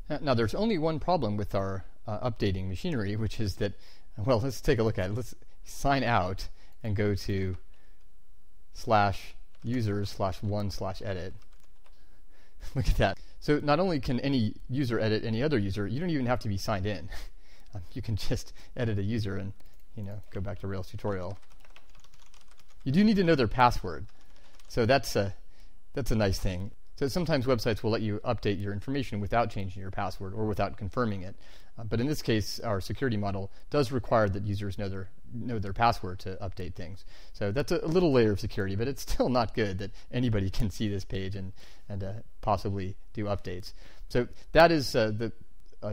Now, there's only one problem with our updating machinery, which is that, well, let's take a look at it. Let's sign out and go to /users/1/edit. Look at that. So not only can any user edit any other user, you don't even have to be signed in. You can just edit a user and, go back to Rails tutorial. You do need to know their password. So that's a nice thing. So sometimes websites will let you update your information without changing your password or without confirming it. But in this case, our security model does require that users know their password to update things. So that's a little layer of security, but it's still not good that anybody can see this page and possibly do updates. So that is the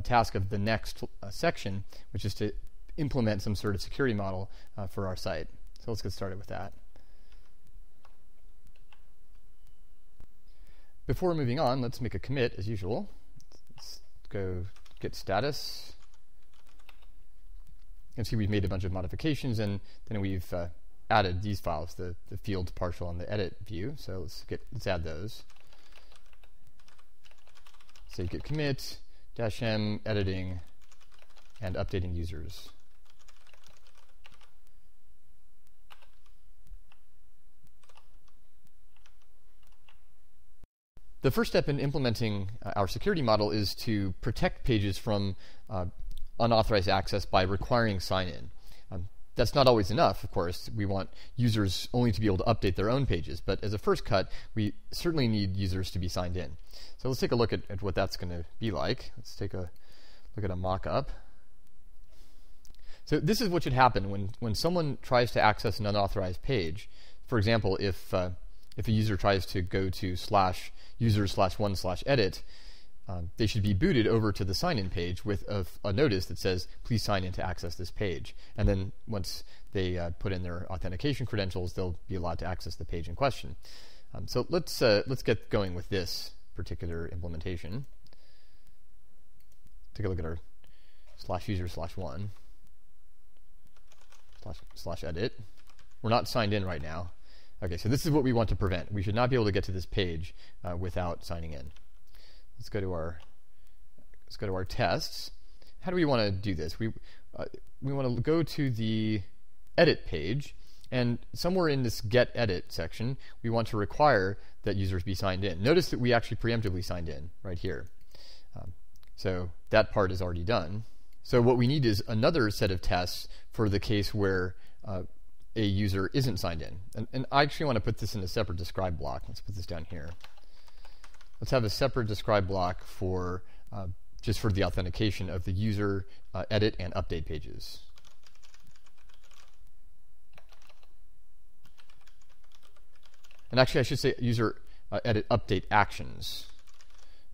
task of the next section, which is to implement some sort of security model for our site. So let's get started with that. Before moving on, let's make a commit as usual. Let's go git status. You can see we've made a bunch of modifications, and then we've added these files, the field partial and the edit view. So let's add those. Say git commit -m editing and updating users. The first step in implementing our security model is to protect pages from unauthorized access by requiring sign-in. That's not always enough, of course. We want users only to be able to update their own pages, but as a first cut, we certainly need users to be signed in. So let's take a look at what that's going to be like. Let's take a look at a mock-up. So this is what should happen when someone tries to access an unauthorized page. For example, if a user tries to go to /users/1/edit, they should be booted over to the sign-in page with a notice that says, please sign in to access this page. And then once they put in their authentication credentials, they'll be allowed to access the page in question. So let's get going with this particular implementation. Take a look at our /users/1/edit. We're not signed in right now. Okay, so this is what we want to prevent. We should not be able to get to this page without signing in. Let's go to our tests. How do we want to do this? We want to go to the edit page, and somewhere in this get edit section, we want to require that users be signed in. Notice that we actually preemptively signed in right here. So that part is already done. So what we need is another set of tests for the case where a user isn't signed in. And I actually want to put this in a separate describe block. Let's put this down here. Let's have a separate describe block for just for the authentication of the user edit and update pages. And actually, I should say user edit update actions.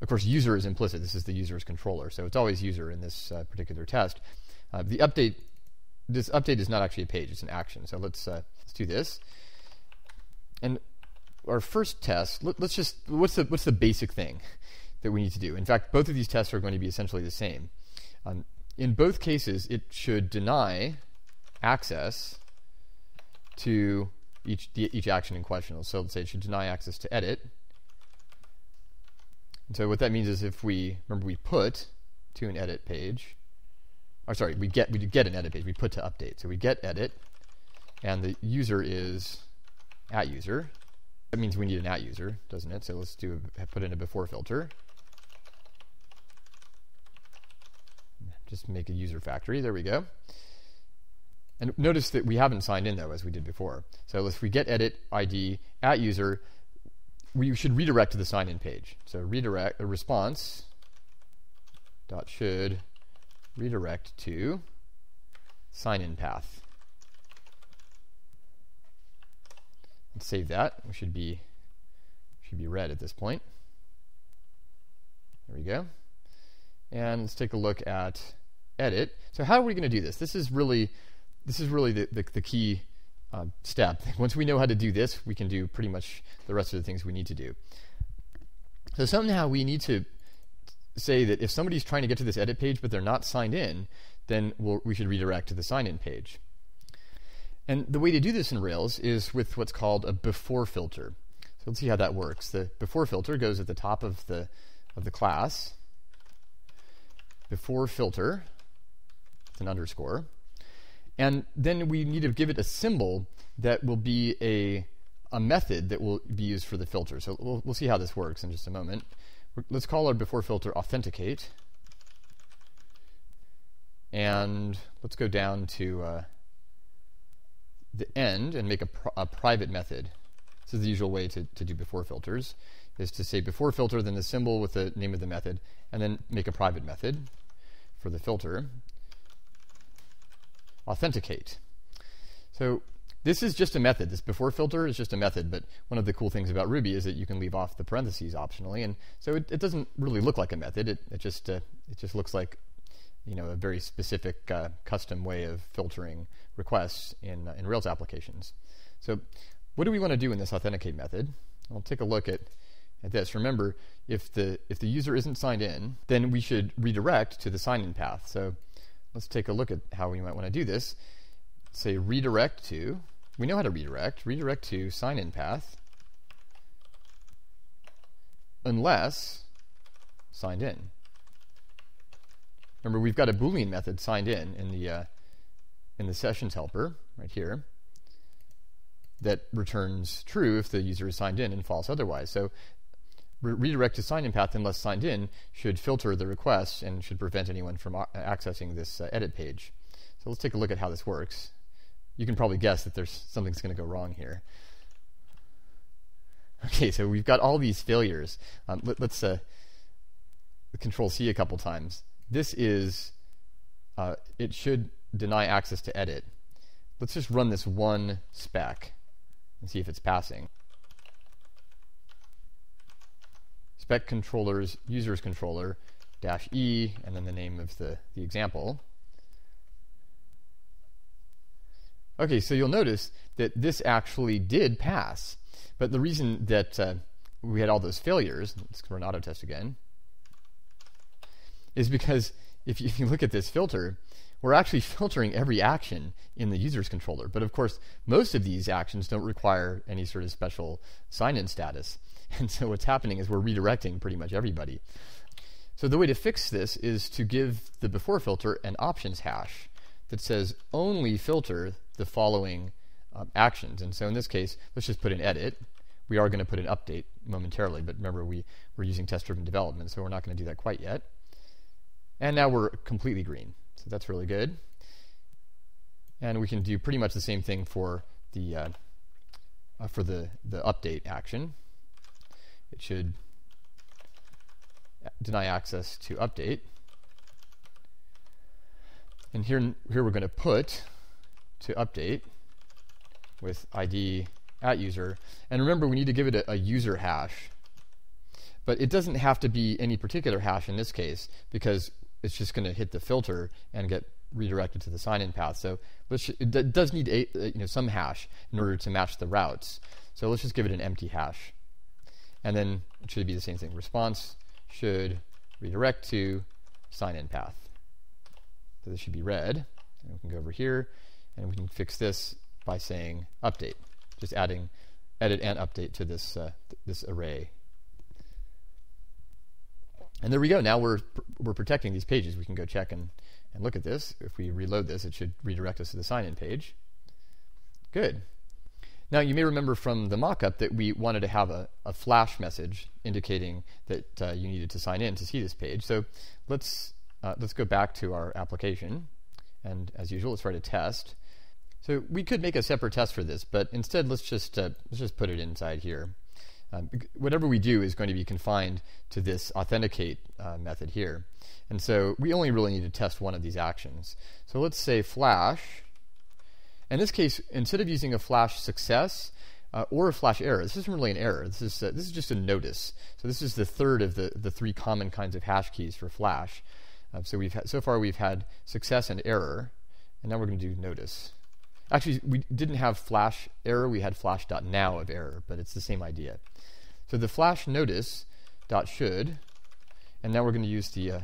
Of course, user is implicit. This is the user's controller, so it's always user in this particular test. This update is not actually a page; it's an action. So let's do this. And our first test, what's the basic thing that we need to do? In fact, both of these tests are going to be essentially the same. In both cases, it should deny access to each action in question. So let's say it should deny access to edit. And so what that means is if we put to an edit page, or sorry, we get an edit page. We put to update. So we get edit, and the user is @user. That means we need an @user, doesn't it? So let's put in a before filter. Just make a user factory. There we go. And notice that we haven't signed in though, as we did before. So if we get edit ID @user, we should redirect to the sign-in page. So redirect a response dot should redirect to sign-in path. Let's save that. We should be red at this point. There we go. And let's take a look at edit. So how are we going to do this? This is really the key step. Once we know how to do this, we can do pretty much the rest of the things we need to do. So somehow we need to say that if somebody's trying to get to this edit page but they're not signed in, then we should redirect to the sign-in page. And the way to do this in Rails is with what's called a before filter. So let's see how that works. The before filter goes at the top of the class, before filter, it's an underscore, and then we need to give it a symbol that will be a method that will be used for the filter. So we'll see how this works in just a moment. Let's call our before filter authenticate, and let's go down to the end and make a private method. This is the usual way to do before filters, is to say before filter, then the symbol with the name of the method, and then make a private method for the filter. Authenticate. So this is just a method. This before filter is just a method, but one of the cool things about Ruby is that you can leave off the parentheses optionally, and so it doesn't really look like a method. It just looks like, you know, a very specific custom way of filtering requests in Rails applications. So what do we want to do in this authenticate method? I'll take a look at this. Remember, if the user isn't signed in, then we should redirect to the sign-in path. So let's take a look at how we might want to do this. Say redirect to, we know how to redirect to sign-in path unless signed in. Remember, we've got a Boolean method signed in the sessions helper right here that returns true if the user is signed in and false otherwise. So redirect to sign-in path unless signed in should filter the request and should prevent anyone from accessing this edit page. So let's take a look at how this works. You can probably guess that there's something's going to go wrong here. Okay, so we've got all these failures. Let's Control C a couple times. This is, it should deny access to edit. Let's just run this one spec and see if it's passing. Spec controllers, users controller, -e, and then the name of the example. Okay, so you'll notice that this actually did pass. But the reason that we had all those failures, let's run auto test again, is because if you look at this filter, we're actually filtering every action in the user's controller. But of course, most of these actions don't require any sort of special sign-in status. And so what's happening is we're redirecting pretty much everybody. So the way to fix this is to give the before filter an options hash that says only filter the following actions. And so in this case, let's just put an edit. We are going to put an update momentarily, but remember we're using test-driven development, so we're not going to do that quite yet. And now we're completely green. So that's really good. And we can do pretty much the same thing for the update action. It should deny access to update. And here we're going to put to update with ID @user. And remember, we need to give it a user hash. But it doesn't have to be any particular hash in this case, because it's just going to hit the filter and get redirected to the sign-in path. So it does need some hash in order to match the routes. So let's just give it an empty hash. And then it should be the same thing. Response should redirect to sign-in path. So this should be red. And we can go over here, and we can fix this by saying update. Just adding edit and update to this this array. And there we go. Now we're protecting these pages. We can go check and look at this. If we reload this, it should redirect us to the sign-in page. Good. Now you may remember from the mock-up that we wanted to have a flash message indicating that you needed to sign in to see this page. So let's go back to our application, and as usual, let's write a test. So we could make a separate test for this, but instead let's just put it inside here. Whatever we do is going to be confined to this authenticate method here. And so we only really need to test one of these actions. So let's say flash. In this case, instead of using a flash success or a flash error, this isn't really an error. This is just a notice. So this is the third of the three common kinds of hash keys for flash. So far we've had success and error, and now we're going to do notice. Actually, we didn't have flash error. We had flash.now of error, but it's the same idea. So the flash notice dot should, and now we're going to use the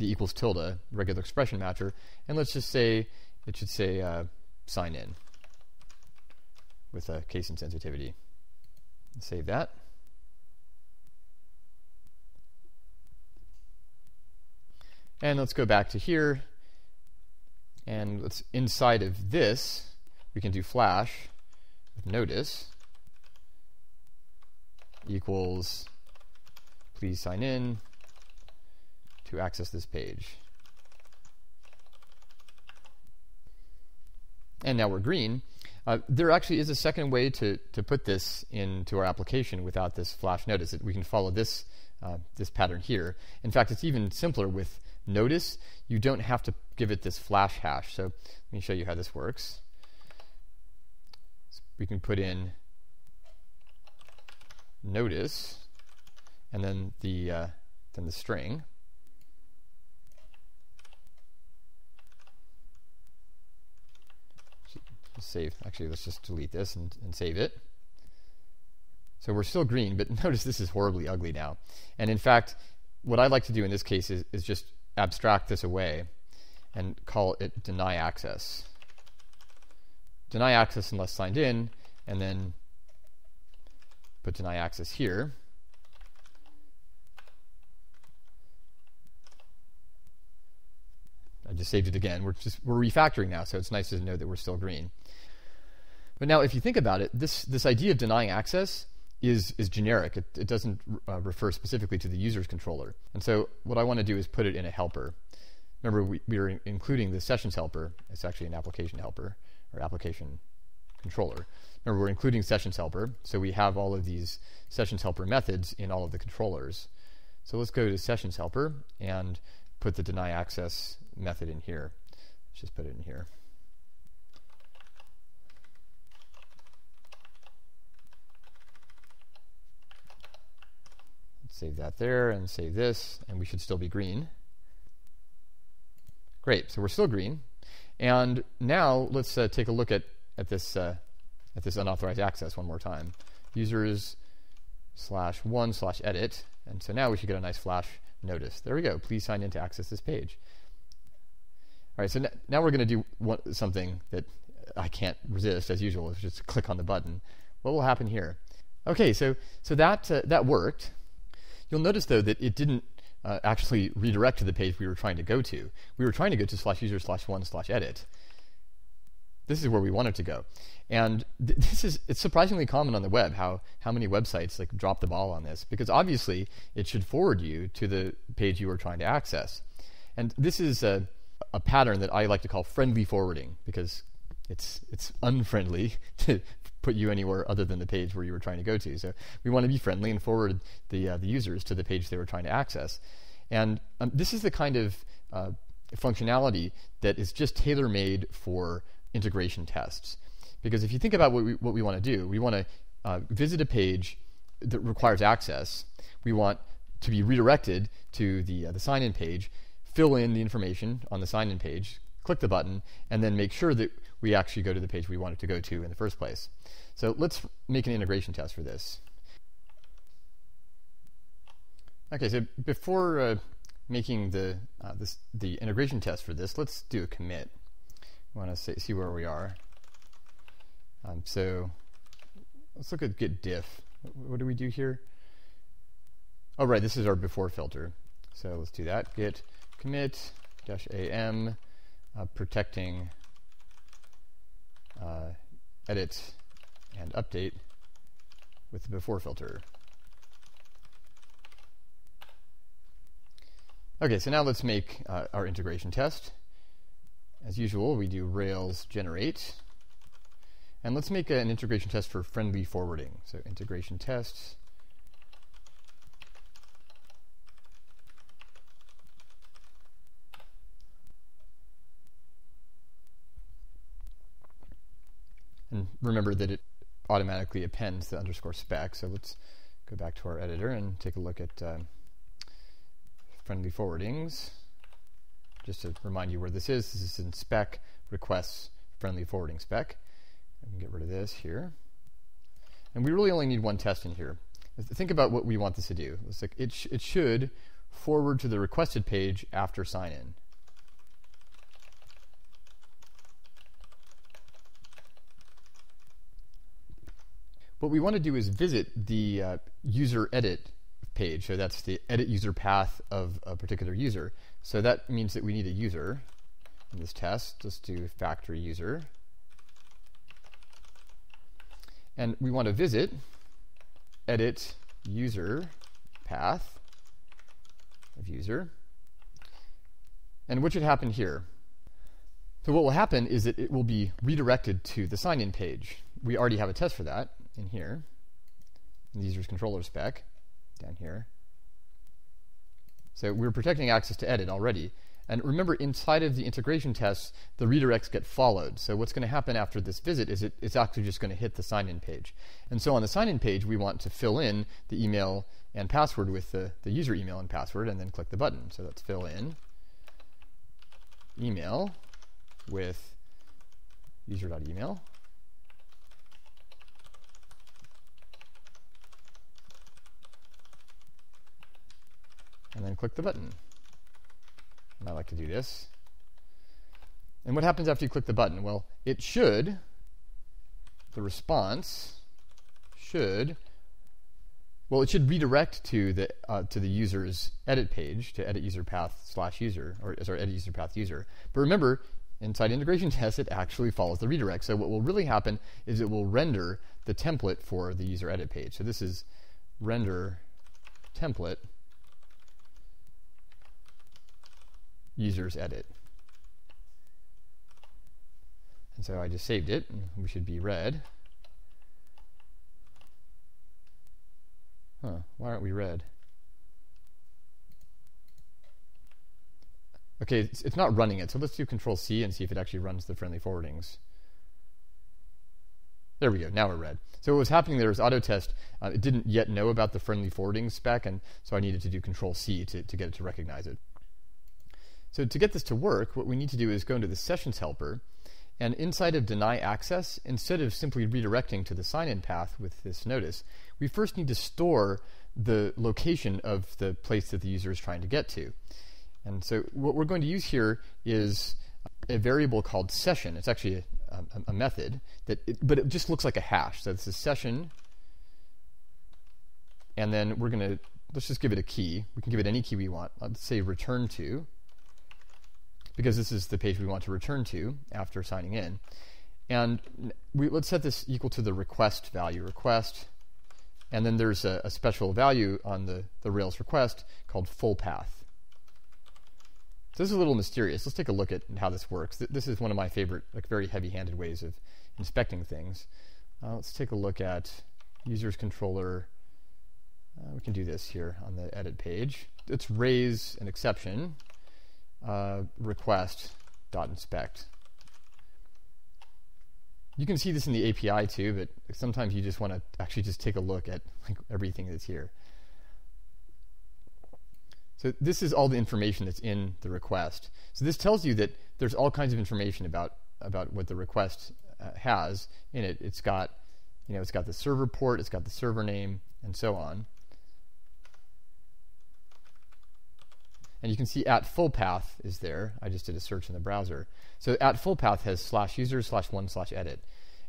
equals tilde regular expression matcher, and let's just say it should say sign in with a case insensitivity. Save that. And let's go back to here, and let's inside of this we can do flash with notice equals please sign in to access this page. And now we're green. There actually is a second way to put this into our application without this flash notice. We can follow this this pattern here. In fact, it's even simpler with notice. You don't have to give it this flash hash. So let me show you how this works. So we can put in notice and then the string. Save. Actually, let's just delete this and save it. So we're still green, but notice this is horribly ugly now. And in fact, what I like to do in this case is just abstract this away and call it deny access. Deny access unless signed in, and then put deny access here. I just saved it again. We're refactoring now, so it's nice to know that we're still green. But now, if you think about it, this idea of denying access is generic. It doesn't refer specifically to the user's controller. And so what I want to do is put it in a helper. Remember, we are including the sessions helper. It's actually an application helper or application controller. Remember, we're including sessions helper, so we have all of these sessions helper methods in all of the controllers. So let's go to sessions helper and put the deny access method in here. Let's just put it in here. Let's save that there and save this, and we should still be green. Great, so we're still green. And now let's take a look at this unauthorized access one more time. Users/1/edit, and so now we should get a nice flash notice. There we go. Please sign in to access this page. All right, so now we're going to do something that I can't resist, as usual. Is just click on the button. What will happen here? Okay, so that worked. You'll notice, though, that it didn't actually redirect to the page we were trying to go to. We were trying to go to /users/1/edit. This is where we wanted to go. And it's surprisingly common on the web how many websites like drop the ball on this, because obviously it should forward you to the page you were trying to access. And this is a pattern that I like to call friendly forwarding, because it's unfriendly to put you anywhere other than the page where you were trying to go to. So we want to be friendly and forward the users to the page they were trying to access. And this is the kind of functionality that is just tailor-made for integration tests. Because if you think about what we want to do, we want to visit a page that requires access. We want to be redirected to the sign-in page, fill in the information on the sign-in page, click the button, and then make sure that we actually go to the page we wanted to go to in the first place. So let's make an integration test for this. Okay, so before making the integration test for this, let's do a commit. I want to see where we are. So let's look at git diff. What do we do here? Oh, right, this is our before filter. So let's do that. Git commit -am protecting edit and update with the before filter. Okay, so now let's make our integration test. As usual, we do Rails generate. And let's make an integration test for friendly forwarding. So integration test. And remember that it automatically appends the _spec. So let's go back to our editor and take a look at friendly forwardings. Just to remind you where this is in spec requests friendly forwarding spec. I can get rid of this here. And we really only need one test in here. Think about what we want this to do. It's like it should forward to the requested page after sign-in. What we want to do is visit the user edit page. So that's the edit user path of a particular user. So that means that we need a user in this test. Let's do factory user. And we want to visit edit user path of user. And what should happen here? So what will happen is that it will be redirected to the sign-in page. We already have a test for that in here, in the user's controller spec, down here. So we're protecting access to edit already. And remember, inside of the integration tests, the redirects get followed. So what's going to happen after this visit is it's actually just going to hit the sign-in page. And so on the sign-in page, we want to fill in the email and password with the user email and password, and then click the button. So let's fill in email with user.email. And then click the button. And I like to do this. And what happens after you click the button? Well, the response should redirect to the user's edit page, to edit user path /user, or sorry, edit user path user. But remember, inside integration tests, it actually follows the redirect. So what will really happen is it will render the template for the user edit page. So this is render template users edit. And so I just saved it, and we should be red. Why aren't we red? Okay, it's not running it, so let's do Control-C and see if it actually runs the friendly forwardings. There we go, now we're red. So what was happening there is Autotest, it didn't yet know about the friendly forwarding spec, and so I needed to do Control-C to get it to recognize it. So to get this to work, what we need to do is go into the sessions helper, and inside of deny access, instead of simply redirecting to the sign-in path with this notice, we first need to store the location of the place that the user is trying to get to. And so what we're going to use here is a variable called session. It's actually a method, but it just looks like a hash. So it's a session, and then let's just give it a key. We can give it any key we want. Let's say return to, because this is the page we want to return to after signing in. And let's set this equal to the request value, request, and then there's a special value on the Rails request called full path. So this is a little mysterious. Let's take a look at how this works. This is one of my favorite, very heavy-handed ways of inspecting things. Let's take a look at users controller. We can do this here on the edit page. Let's raise an exception. Request.inspect. You can see this in the API too, but sometimes you just want to actually just take a look at everything that's here. So this is all the information that's in the request. So this tells you that there's all kinds of information about what the request has in it. It's got the server port, it's got the server name, and so on. And you can see at full path is there. I just did a search in the browser. So at full path has /user/1/edit.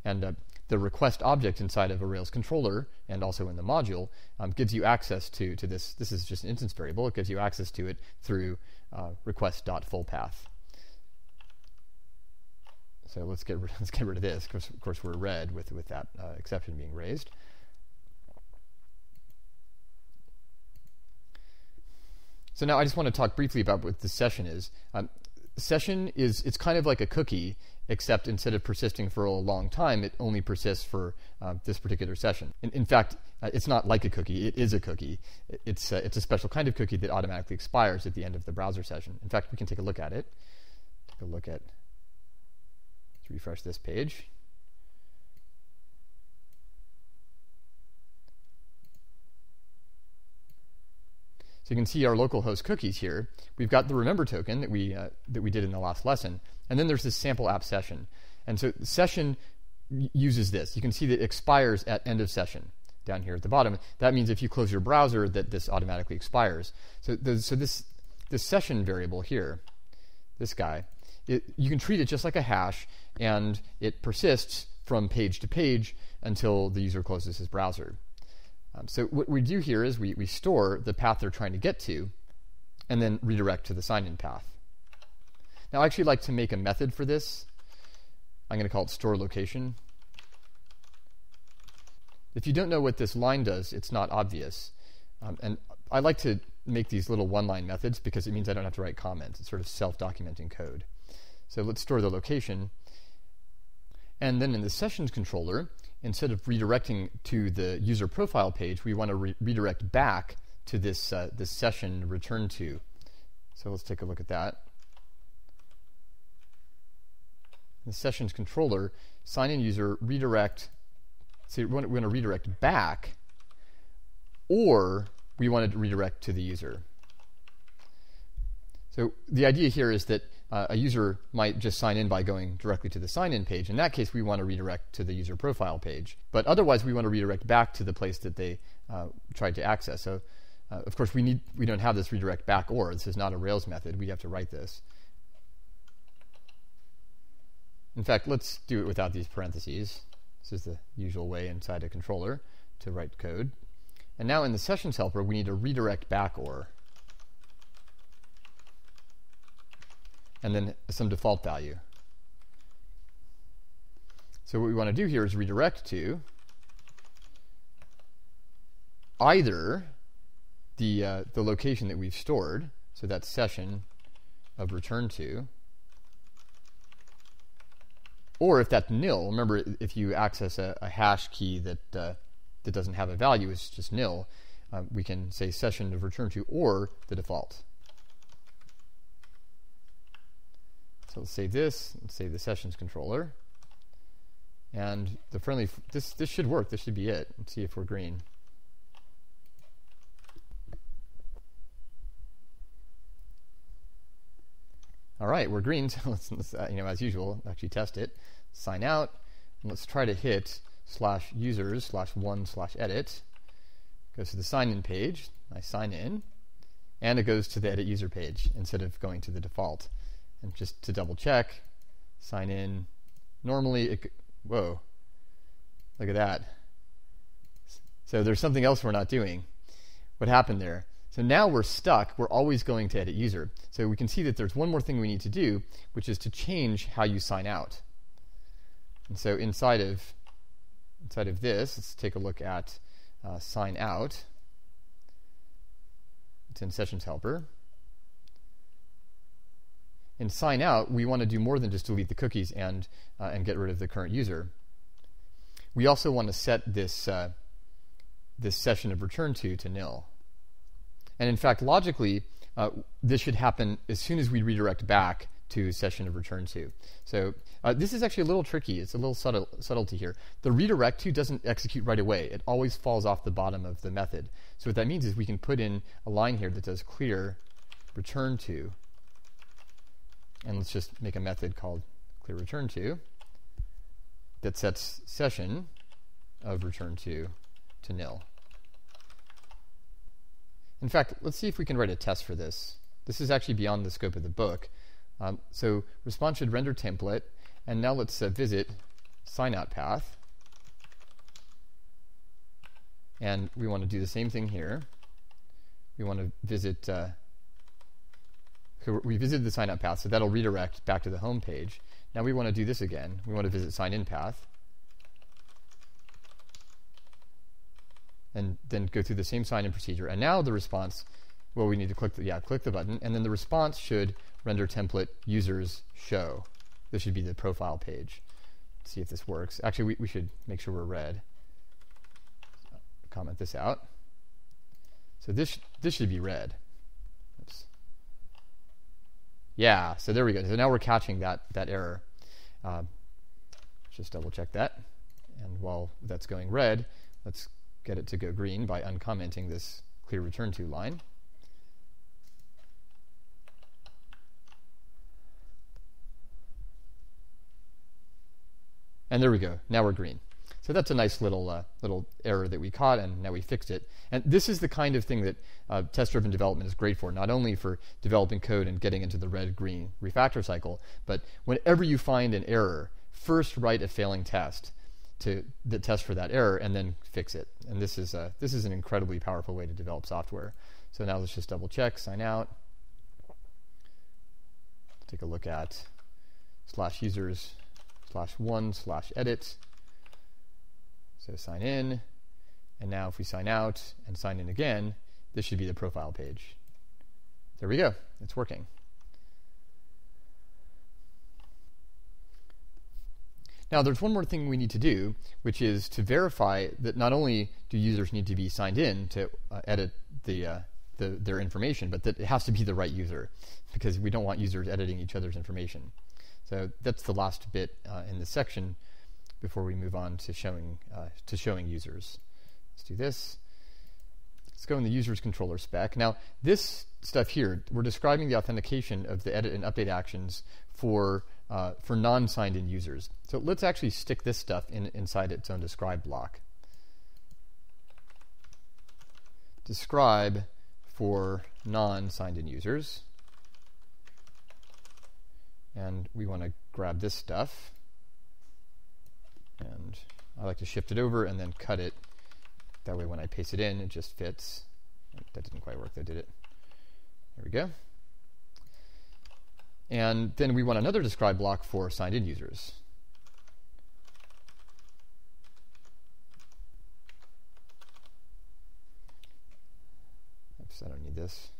And the request object inside of a Rails controller and also in the module gives you access to this. This is just an instance variable. It gives you access to it through request.fullpath. So let's get rid of this, because of course we're red with that exception being raised. So now I just want to talk briefly about what the session is. Session it's kind of like a cookie, except instead of persisting for a long time, it only persists for this particular session. In fact, it's not like a cookie. It is a cookie. It's a special kind of cookie that automatically expires at the end of the browser session. In fact, we can take a look at it. Let's refresh this page. So you can see our localhost cookies here. We've got the remember token that we did in the last lesson, and then there's this sample app session. And so the session uses this. You can see that it expires at end of session down here at the bottom. That means if you close your browser, that this automatically expires. So this session variable here, this guy, you can treat it just like a hash, and it persists from page to page until the user closes his browser. So what we do here is we store the path they're trying to get to and then redirect to the sign-in path. Now I actually like to make a method for this. I'm going to call it store location. If you don't know what this line does, it's not obvious. And I like to make these little one-line methods because it means I don't have to write comments. It's sort of self-documenting code. So let's store the location. And then in the sessions controller, instead of redirecting to the user profile page, we want to redirect back to this, this session return to. So let's take a look at that. In the sessions controller, sign-in user redirect. So we want to redirect back, or we want to redirect to the user. So the idea here is that a user might just sign in by going directly to the sign-in page. In that case, we want to redirect to the user profile page. But otherwise, we want to redirect back to the place that they tried to access. So, of course, we don't have this redirect back or. This is not a Rails method. We have to write this. In fact, let's do it without these parentheses. This is the usual way inside a controller to write code. And now in the sessions helper, we need to redirect back or. And then some default value. So what we want to do here is redirect to either the location that we've stored, so that's session of return to, or if that's nil, remember if you access a hash key that doesn't have a value, it's just nil, we can say session of return to or the default. So let's save this, let's save the sessions controller. And the friendly, this should work, this should be it. Let's see if we're green. All right, we're green, so let's as usual, actually test it. Sign out, and let's try to hit /users/1/edit. Goes to the sign-in page, I sign in, and it goes to the edit user page instead of going to the default. And just to double check, sign in. Normally, whoa, look at that. So there's something else we're not doing. What happened there? So now we're stuck. We're always going to edit user. So we can see that there's one more thing we need to do, which is to change how you sign out. And so inside of this, let's take a look at sign out. It's in sessions helper. In sign out, we want to do more than just delete the cookies and get rid of the current user. We also want to set this this session of return to nil. And in fact, logically, this should happen as soon as we redirect back to session of return to. So this is actually a little tricky. It's a little subtlety here. The redirect to doesn't execute right away. It always falls off the bottom of the method. So what that means is we can put in a line here that does clear return to. And let's just make a method called clear return to that sets session of return to nil. In fact, let's see if we can write a test for this. This is actually beyond the scope of the book. So response should render template. And now let's visit sign out path. And we want to do the same thing here. We want to visit, we visited the sign out path, so that'll redirect back to the home page. Now we want to do this again. We want to visit sign in path. And then go through the same sign-in procedure. And now the response, well, we need to click the button, and then the response should render template users show. This should be the profile page. Let's see if this works. Actually, we should make sure we're red. Comment this out. So this should be red. Oops. Yeah, so there we go. So now we're catching that error. Just double check that. And while that's going red, let's get it to go green by uncommenting this clear return to line. And there we go. Now we're green. So that's a nice little error that we caught, and now we fixed it. And this is the kind of thing that test-driven development is great for, not only for developing code and getting into the red-green refactor cycle, but whenever you find an error, first write a failing test that test for that error and then fix it. And this is an incredibly powerful way to develop software. So now let's just double check, sign out. Take a look at /users/1/edit. So sign in, and now if we sign out and sign in again, this should be the profile page. There we go, it's working. Now there's one more thing we need to do, which is to verify that not only do users need to be signed in to edit their information, but that it has to be the right user, because we don't want users editing each other's information. So that's the last bit in this section before we move on to showing users. Let's do this. Let's go in the users controller spec. Now this stuff here, we're describing the authentication of the edit and update actions for non-signed in users. So let's actually stick this stuff inside its own describe block. Describe for non-signed in users. And we want to grab this stuff. And I like to shift it over and then cut it. That way when I paste it in, it just fits. That didn't quite work though, did it? There we go. And then we want another describe block for signed in users. Oops, I don't need this.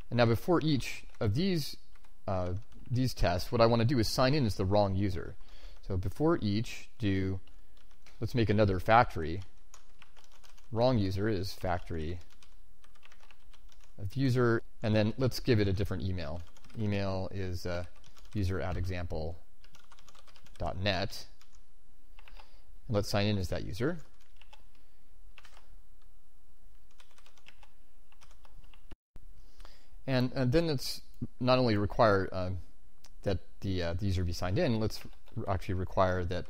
And now before each of these tests, what I want to do is sign in as the wrong user. So before each, let's make another factory. Wrong user is factory of user, and then let's give it a different email. Email is user@example.net. And let's sign in as that user. And then let's not only require that the user be signed in, let's actually require that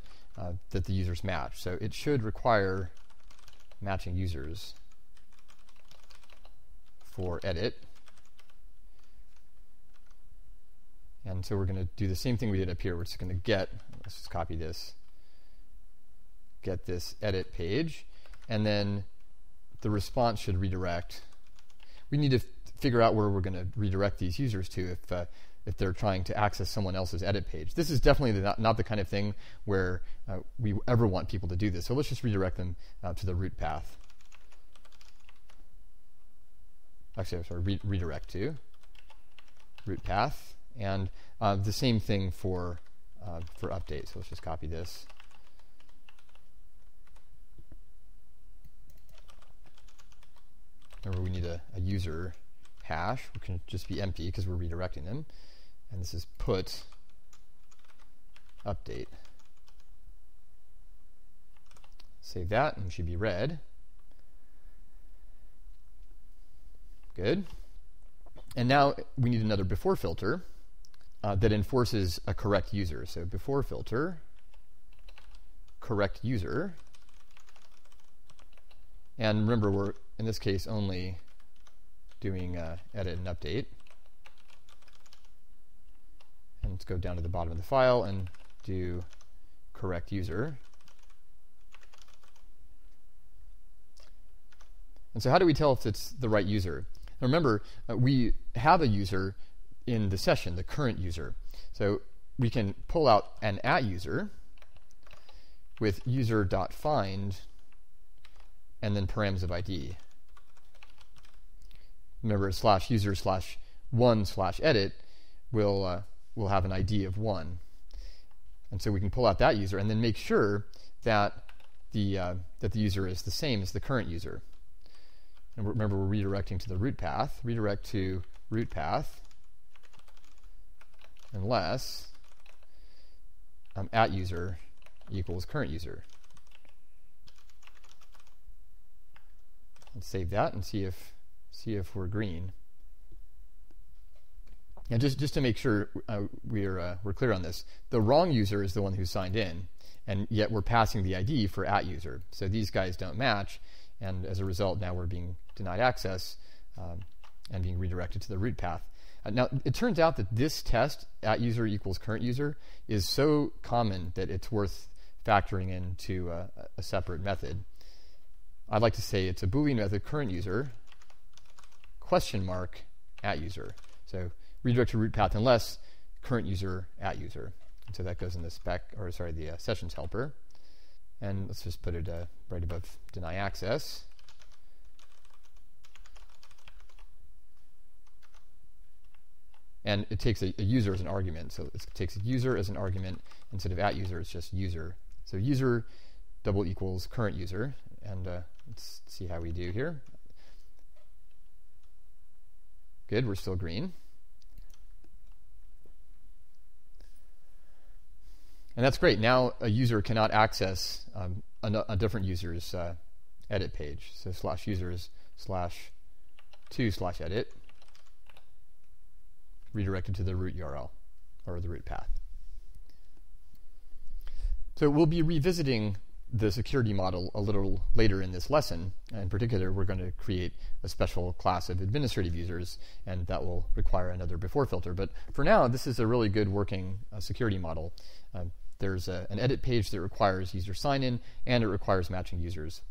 the users match. So it should require matching users for edit. And so we're going to do the same thing we did up here. We're just going to let's just copy this, get this edit page, and then the response should redirect. We need to figure out where we're going to redirect these users to if they're trying to access someone else's edit page. This is definitely not the kind of thing where we ever want people to do this. So let's just redirect them to the root path. Actually, I'm sorry, redirect to root path. And the same thing for update. So let's just copy this. Remember, we need a user hash, which can just be empty because we're redirecting them. And this is put update. Save that, and it should be red. Good. And now we need another before filter that enforces a correct user. So before filter, correct user. And remember, we're in this case only doing edit and update. And let's go down to the bottom of the file and do correct user. And so how do we tell if it's the right user? Now remember, we have a user in the session, the current user. So we can pull out an @user with user.find and then params of ID. Remember, /user/1/edit will have an ID of 1. And so we can pull out that user and then make sure that the user is the same as the current user. And remember, we're redirecting to the root path. Redirect to root path unless @user equals current user. Let's save that and see if we're green. And just to make sure we're clear on this, the wrong user is the one who signed in, and yet we're passing the ID for @user. So these guys don't match, and as a result, now we're being denied access and being redirected to the root path. Now, it turns out that this test, @user equals current user, is so common that it's worth factoring into a separate method. I'd like to say it's a Boolean method, current user, !@user. So redirect to root path unless current user @user. And so that goes in the the sessions helper. And let's just put it right above deny access. And it takes a user as an argument. So it takes a user as an argument. Instead of @user, it's just user. So user double equals current user. And let's see how we do here. Good, we're still green. And that's great. Now a user cannot access a different user's edit page. So /users /to/edit redirected to the root URL or the root path. So we'll be revisiting the security model a little later in this lesson. In particular, we're going to create a special class of administrative users, and that will require another before filter. But for now, this is a really good working security model. There's an edit page that requires user sign-in, and it requires matching users